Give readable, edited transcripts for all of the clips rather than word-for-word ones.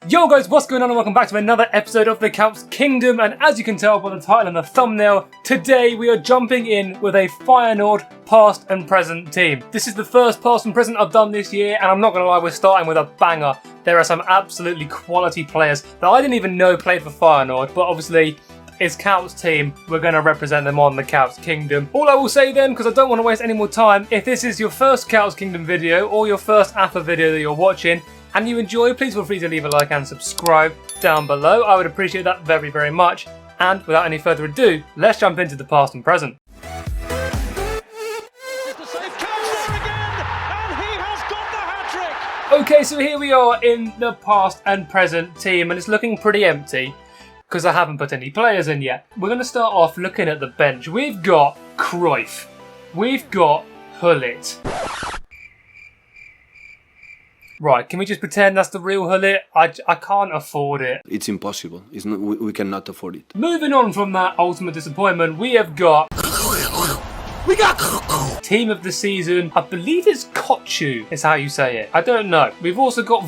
Yo guys, what's going on and welcome back to another episode of the Kuyt Kingdom, and as you can tell by the title and the thumbnail, today we are jumping in with a Feyenoord past and present team. This is the first past and present I've done this year, and I'm not going to lie, we're starting with a banger. There are some absolutely quality players that I didn't even know played for Feyenoord, but obviously it's Kuyt's team, we're going to represent them on the Kuyt Kingdom. All I will say then, because I don't want to waste any more time, if this is your first Kuyt Kingdom video or your first AFA video that you're watching, and you enjoy, please feel free to leave a like and subscribe down below. I would appreciate that very, very much. And without any further ado, let's jump into the past and present. Okay, so here we are in the past and present team, and it's looking pretty empty because I haven't put any players in yet. We're going to start off looking at the bench. We've got Kuyt. We've got Kuyt. Right, can we just pretend that's the real Kuyt? I can't afford it. It's impossible. It's not, we cannot afford it. Moving on from that ultimate disappointment, we have got... Team of the season. I believe it's Kuyt is how you say it. I don't know. We've also got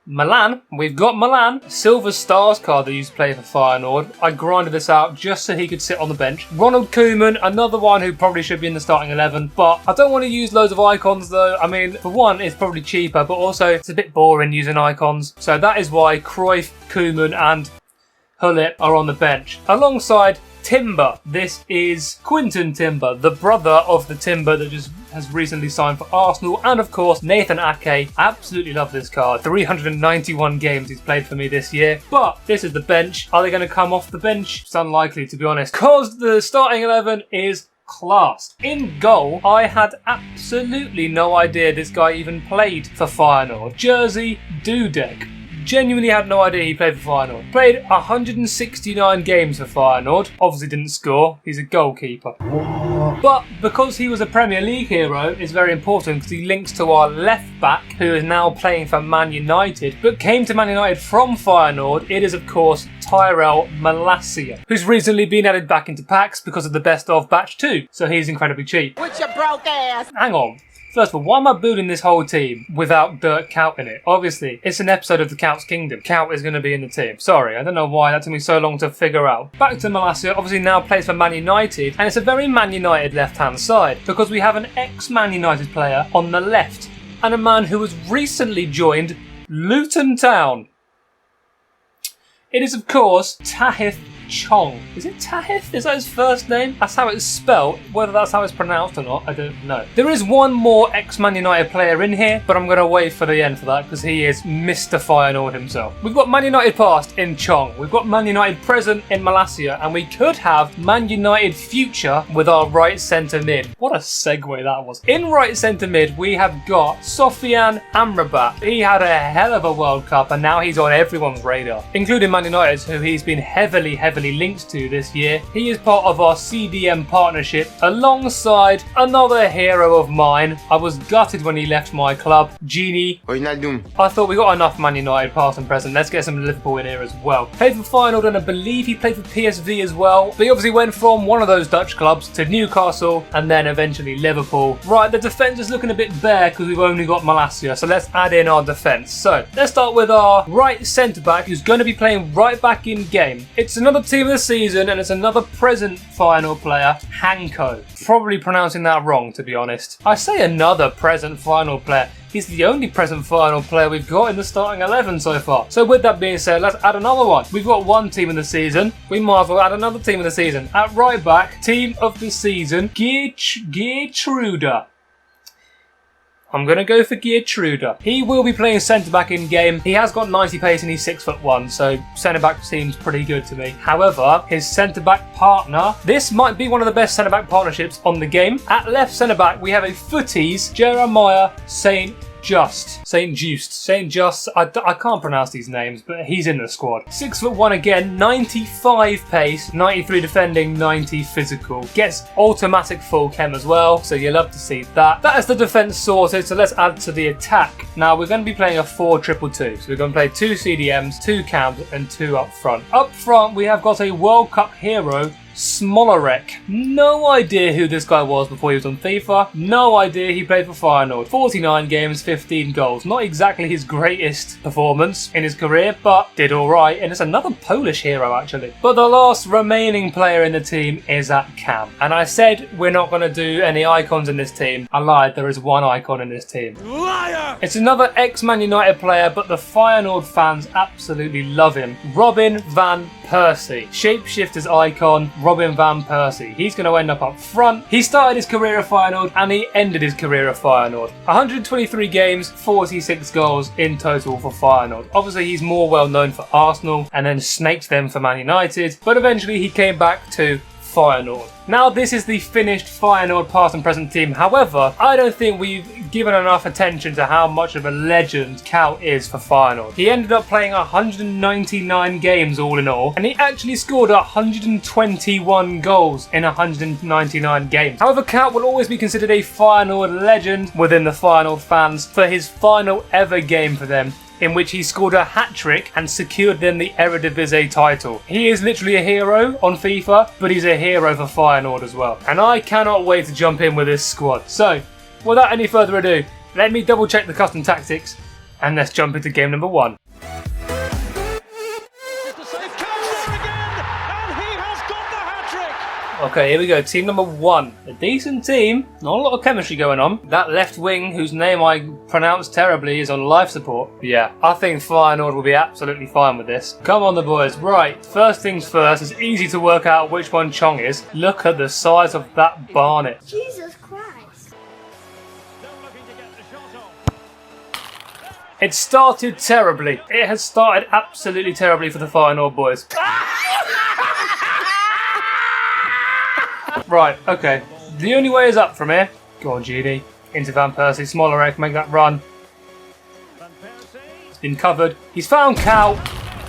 Milan. We've got Milan. Silver Stars card that used to play for Feyenoord. I grinded this out just so he could sit on the bench. Ronald Koeman, another one who probably should be in the starting 11, but I don't want to use loads of icons though. I mean, for one, it's probably cheaper, but also it's a bit boring using icons. So that is why Kuyt, Koeman and Kuyt are on the bench. Alongside Timber. This is Quinton Timber, the brother of the Timber that just has recently signed for Arsenal, and of course Nathan Ake. Absolutely love this card. 391 games he's played for me this year. But this is the bench. Are they going to come off the bench? It's unlikely, to be honest, because the starting 11 is classed. In goal, I had absolutely no idea this guy even played for Feyenoord. Jersey Dudek. Genuinely had no idea he played for Feyenoord. Played 169 games for Feyenoord. Obviously didn't score. He's a goalkeeper. But because he was a Premier League hero, it's very important because he links to our left back, who is now playing for Man United, but came to Man United from Feyenoord. It is, of course, Tyrell Malacia, who's recently been added back into packs because of the best of batch 2. So he's incredibly cheap. With your broke ass. Hang on. First of all, why am I building this whole team without Dirk Kuyt in it? Obviously, it's an episode of the Kuyt Kingdom. Kuyt is going to be in the team. Sorry, I don't know why that took me so long to figure out. Back to Malacia, obviously now plays for Man United, and it's a very Man United left-hand side because we have an ex-Man United player on the left and a man who has recently joined Luton Town. It is, of course, Tahith Chong. Is it Tahith? Is that his first name? That's how it's spelled. Whether that's how it's pronounced or not, I don't know. There is one more ex-Man United player in here, but I'm going to wait for the end for that because he is Mr. Feyenoord himself. We've got Man United past in Chong. We've got Man United present in Malacia, and we could have Man United future with our right centre mid. What a segue that was. In right centre mid, we have got Sofian Amrabat. He had a hell of a World Cup, and now he's on everyone's radar, including Man United, who he's been heavily linked to this year. He is part of our CDM partnership alongside another hero of mine. I was gutted when he left my club, Genie. I thought we got enough Man United past and present. Let's get some Liverpool in here as well. Played for Feyenoord, and I believe he played for PSV as well. But he obviously went from one of those Dutch clubs to Newcastle and then eventually Liverpool. Right, the defence is looking a bit bare because we've only got Malacia, so let's add in our defence. So let's start with our right centre back, who's going to be playing right back in game. It's another team of the season, and it's another present Feyenoord player, Hanko. Probably pronouncing that wrong, to be honest. I say another present Feyenoord player. He's the only present Feyenoord player we've got in the starting 11 so far. So with that being said, let's add another one. We've got one team of the season. We might as well add another team of the season. At right back, team of the season, Geertruida. I'm going to go for Geertruida. He will be playing centre-back in game. He has got 90 pace and he's 6'1", so centre-back seems pretty good to me. However, his centre-back partner, this might be one of the best centre-back partnerships on the game. At left centre-back, we have a footies, Jeremiah St. Just. I can't pronounce these names, but he's in the squad. 6'1" again, 95 pace, 93 defending, 90 physical. Gets automatic full chem as well, so you'll love to see that. That is the defence sorted, so let's add to the attack. Now we're going to be playing a 4-2-2, so we're going to play 2 CDMs, 2 cams, and 2 up front. Up front, we have got a World Cup hero, Smolarek. No idea who this guy was before he was on FIFA. No idea he played for Feyenoord. 49 games, 15 goals. Not exactly his greatest performance in his career, but did alright. And it's another Polish hero, actually. But the last remaining player in the team is at Cam. And I said we're not going to do any icons in this team. I lied, there is one icon in this team. Liar! It's another ex-Man United player, but the Feyenoord fans absolutely love him. Robin van Persie. Shapeshifter's icon, Robin van Persie. He's going to end up front. He started his career at Feyenoord and he ended his career at Feyenoord. 123 games, 46 goals in total for Feyenoord. Obviously, he's more well known for Arsenal and then snaked them for Man United, but eventually he came back to Feyenoord. Now this is the finished Feyenoord past and present team. However, I don't think we've given enough attention to how much of a legend Kuyt is for Feyenoord. He ended up playing 199 games all in all, and he actually scored 121 goals in 199 games. However, Kuyt will always be considered a Feyenoord legend within the Feyenoord fans for his final ever game for them, in which he scored a hat-trick and secured them the Eredivisie title. He is literally a hero on FIFA, but he's a hero for Feyenoord as well. And I cannot wait to jump in with this squad. So, without any further ado, let me double check the custom tactics and let's jump into game number 1. Okay, here we go. Team number 1. A decent team. Not a lot of chemistry going on. That left wing, whose name I pronounced terribly, is on life support. But yeah, I think Feyenoord will be absolutely fine with this. Come on, the boys. Right, first things first. It's easy to work out which one Chong is. Look at the size of that Barnet. Jesus Christ. It started terribly. It has started absolutely terribly for the Feyenoord boys. Right, okay. The only way is up from here. Go on, GD. Into Van Persie. Smolarek, make that run. It's been covered. He's found Kuyt.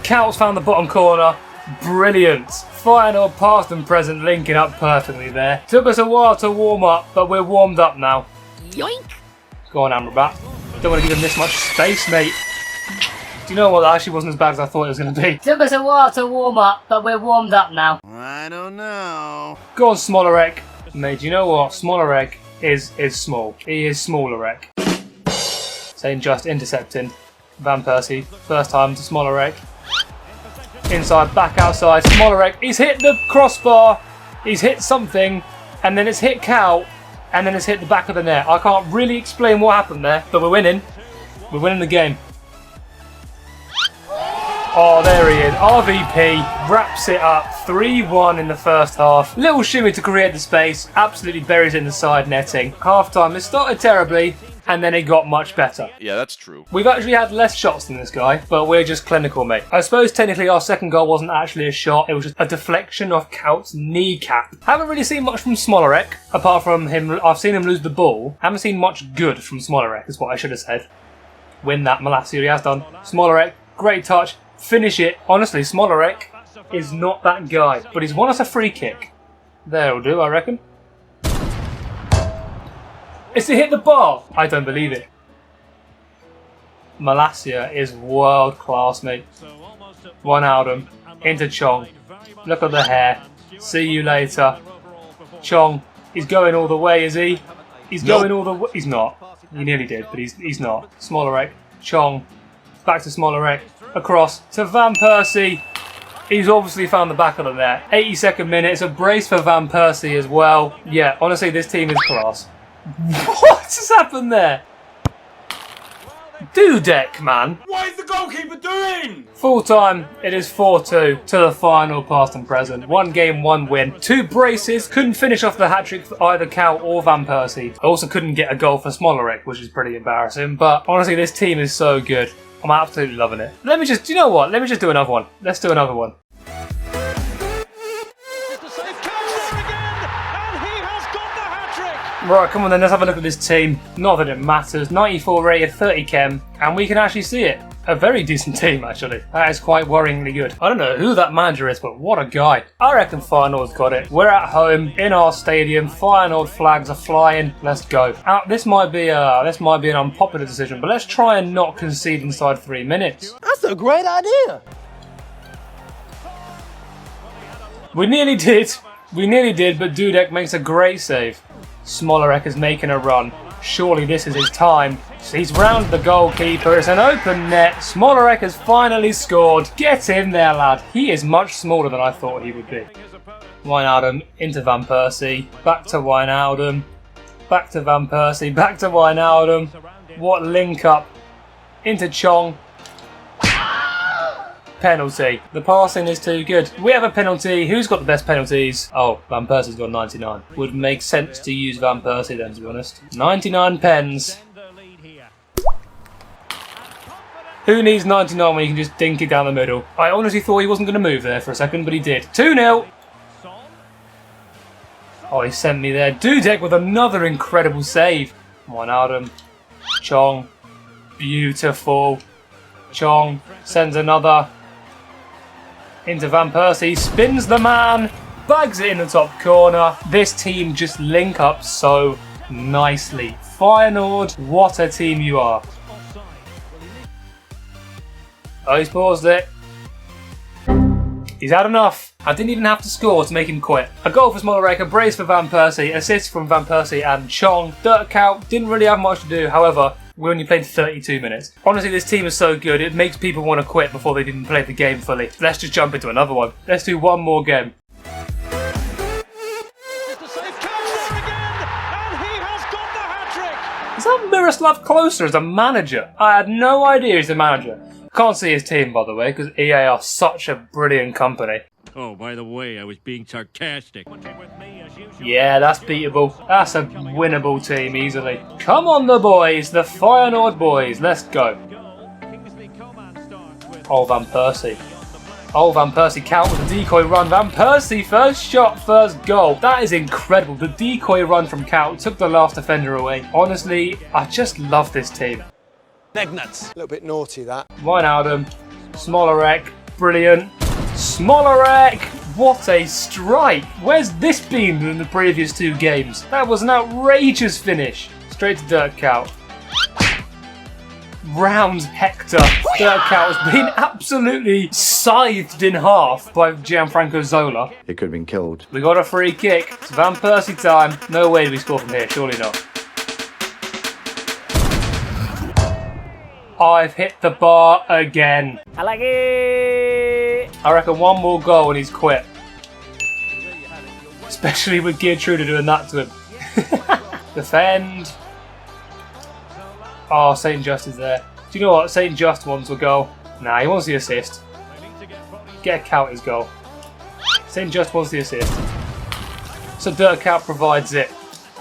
Kuyt's found the bottom corner. Brilliant. Feyenoord past and present linking up perfectly there. Took us a while to warm up, but we're warmed up now. Yoink. Go on, Amrabat. Don't want to give him this much space, mate. Do you know what? That actually wasn't as bad as I thought it was going to be. Took us a while to warm up, but we're warmed up now. I don't know. Go on, Smolarek. Mate, do you know what? Smolarek is small. He is Smolarek. Saying just intercepting. Van Persie. First time to Smolarek. Inside, back outside. Smolarek. He's hit the crossbar. He's hit something. And then it's hit Kuyt. And then it's hit the back of the net. I can't really explain what happened there. But we're winning. We're winning the game. Oh, there he is. RVP wraps it up 3-1 in the first half. Little shimmy to create the space. Absolutely buries it in the side netting. Half time, it started terribly and then it got much better. Yeah, that's true. We've actually had less shots than this guy, but we're just clinical, mate. I suppose technically our second goal wasn't actually a shot. It was just a deflection of Kuyt's kneecap. Haven't really seen much from Smolarek, apart from him. I've seen him lose the ball. Haven't seen much good from Smolarek, is what I should have said. Win that, Malacia, he has done. Smolarek, great touch. Finish it. Honestly, Smolarek is not that guy, but he's won us a free kick. There'll do, I reckon. It's to hit the bar. I don't believe it. Malacia is world class, mate. Wijnaldum into Chong. Look at the hair. See you later. Chong, he's going all the way, is he? He's going all the way. He's not. He nearly did, but he's not. Smolarek. Chong. Back to Smolarek. Across to Van Persie. He's obviously found the back of the net. 82nd minute. It's a brace for Van Persie as well. Yeah, honestly, this team is class. What has happened there? Dudek, man. What is the goalkeeper doing? Full time, it is 4-2 to the final past and present. 1 game, 1 win. 2 braces. Couldn't finish off the hat-trick for either Kuyt or Van Persie. Also couldn't get a goal for Smolarek, which is pretty embarrassing. But honestly, this team is so good. I'm absolutely loving it. Let me just, do you know what? Let me just do another one. Let's do another one. Right, come on then, let's have a look at this team. Not that it matters. 94 rated, 30 chem, and we can actually see it. A very decent team, actually. That is quite worryingly good. I don't know who that manager is, but what a guy. I reckon Feyenoord's got it. We're at home, in our stadium. Feyenoord flags are flying. Let's go. This might be an unpopular decision, but let's try and not concede inside 3 minutes. That's a great idea. We nearly did. We nearly did, but Dudek makes a great save. Smolarek is making a run. Surely this is his time. He's round the goalkeeper. It's an open net. Smolarek has finally scored. Get in there, lad. He is much smaller than I thought he would be. Wijnaldum into Van Persie. Back to Wijnaldum. Back to Van Persie. Back to Wijnaldum. What link up. Into Chong. Penalty. The passing is too good. We have a penalty. Who's got the best penalties? Oh, Van Persie's got 99. Would make sense to use Van Persie then, to be honest. 99 pens. Who needs 99 when you can just dink it down the middle? I honestly thought he wasn't going to move there for a second, but he did. 2-0. Oh, he sent me there. Dudek with another incredible save. Wijnaldum. Chong. Beautiful. Chong sends another. Into Van Persie, spins the man, bags it in the top corner. This team just link up so nicely. Feyenoord, what a team you are. Oh, he's paused it. He's had enough. I didn't even have to score to make him quit. A goal for Smolarek, a brace for Van Persie, assist from Van Persie and Chong. Dirk Kuyt didn't really have much to do, however, we only played 32 minutes. Honestly, this team is so good, it makes people want to quit before they've even played the game fully. Let's just jump into another one. Let's do one more game. Is that Miroslav Klose as a manager? I had no idea he's a manager. Can't see his team, by the way, because EA are such a brilliant company. Oh, by the way, I was being sarcastic. Yeah, that's beatable. That's a winnable team easily. Come on, the boys, the Feyenoord boys. Let's go. Oh, Van Persie. Oh, Van Persie, count with the decoy run. Van Persie, first shot, first goal. That is incredible. The decoy run from Kuyt took the last defender away. Honestly, I just love this team. Nuts. A little bit naughty, that. Wijnaldum, Smolarek, brilliant. Smolarek! What a strike! Where's this been in the previous two games? That was an outrageous finish. Straight to Dirk Kuyt. Round Hector. Dirk Kuyt has been absolutely scythed in half by Gianfranco Zola. He could have been killed. We got a free kick. It's Van Persie time. No way do we score from here, surely not. I've hit the bar again. I like it. I reckon one more goal and he's quit. Especially with Geertruida doing that to him. Defend. Oh, St. Just is there. Do you know what? St. Just wants a goal. Nah, he wants the assist. Get a Kuyt his goal. St. Just wants the assist. So Dirk Kuyt provides it.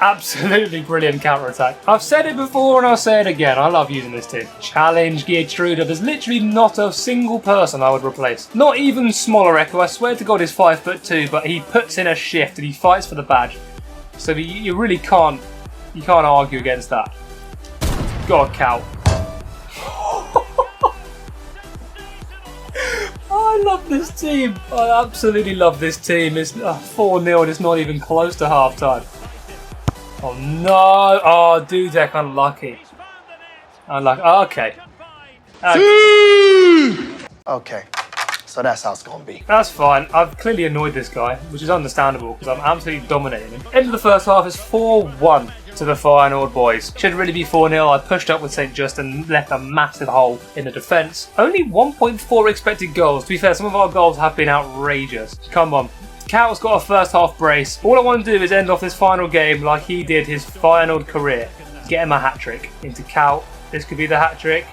Absolutely brilliant counter-attack. I've said it before and I'll say it again. I love using this team. Challenge Geertruida. There's literally not a single person I would replace. Not even Smolarek, who I swear to God is 5'2", but he puts in a shift and he fights for the badge. So you really can't argue against that. God, Kuyt. I love this team. I absolutely love this team. It's 4-0 and it's not even close to half-time. Oh no! Oh, Dudek, unlucky. Unlucky. Okay. Okay, so that's how it's gonna be. That's fine. I've clearly annoyed this guy, which is understandable because I'm absolutely dominating him. End of the first half is 4-1 to the Feyenoord boys. Should really be 4-0. I pushed up with St. Just and left a massive hole in the defence. Only 1.4 expected goals. To be fair, some of our goals have been outrageous. Come on. Kuyt's got a first half brace. All I want to do is end off this final game like he did his Feyenoord career. Get him a hat-trick. Into Kuyt. This could be the hat-trick.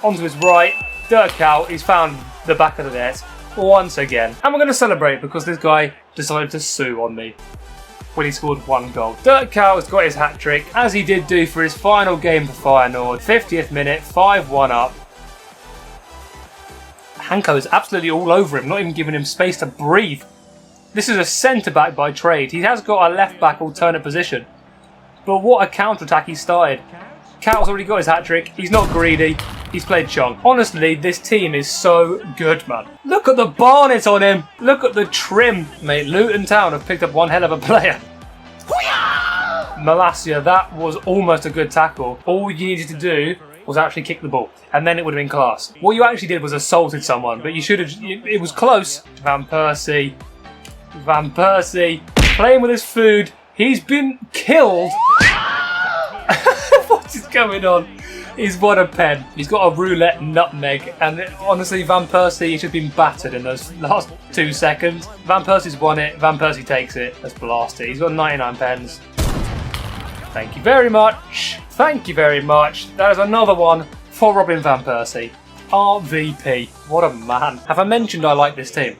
Onto his right. Dirk Kuyt. He's found the back of the net once again. And we're going to celebrate because this guy decided to sue on me when he scored one goal. Dirk Kuyt has got his hat-trick, as he did do for his final game for Feyenoord. 50th minute, 5-1 up. Hanko is absolutely all over him, not even giving him space to breathe. This is a centre-back by trade. He has got a left-back alternate position. But what a counter-attack he started. Kuyt's already got his hat-trick. He's not greedy. He's played Chong. Honestly, this team is so good, man. Look at the barnet on him. Look at the trim. Mate, Luton Town have picked up one hell of a player. Malacia, that was almost a good tackle. All you needed to do was actually kick the ball. And then it would have been class. What you actually did was assaulted someone. But you should have... It was close. Van Persie. Van Persie playing with his food. He's been killed. What is going on? He's won a pen. He's got a roulette nutmeg. And honestly, Van Persie has just been battered in those last 2 seconds. Van Persie's won it. Van Persie takes it. Let's blast it. He's got 99 pens. Thank you very much. Thank you very much. That is another one for Robin Van Persie. RVP. What a man. Have I mentioned I like this team?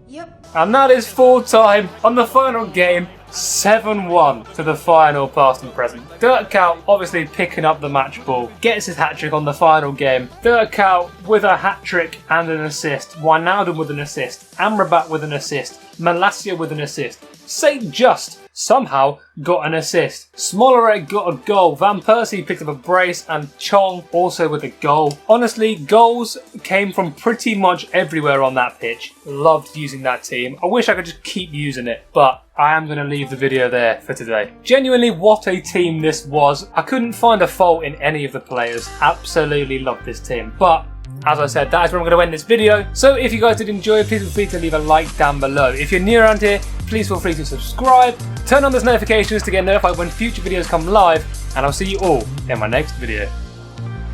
Yep. And that is full time on the final game. 7-1 to the final past and present. Dirk Kuyt obviously picking up the match ball. Gets his hat-trick on the final game. Dirk Kuyt with a hat-trick and an assist. Wijnaldum with an assist. Amrabat with an assist. Malacia with an assist. St. Just somehow got an assist. Smolarek got a goal. Van Persie picked up a brace and Chong also with a goal. Honestly, goals came from pretty much everywhere on that pitch. Loved using that team. I wish I could just keep using it, but I am going to leave the video there for today. Genuinely, what a team this was. I couldn't find a fault in any of the players. Absolutely loved this team. But as I said, that is where I'm going to end this video. So if you guys did enjoy, please feel free to leave a like down below. If you're new around here, please feel free to subscribe. Turn on those notifications to get notified when future videos come live. And I'll see you all in my next video.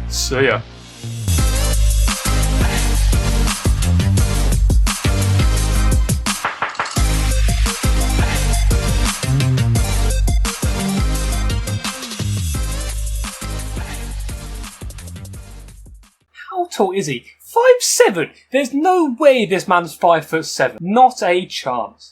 See ya. How tall is he? 5'7". There's no way this man's 5'7". Not a chance.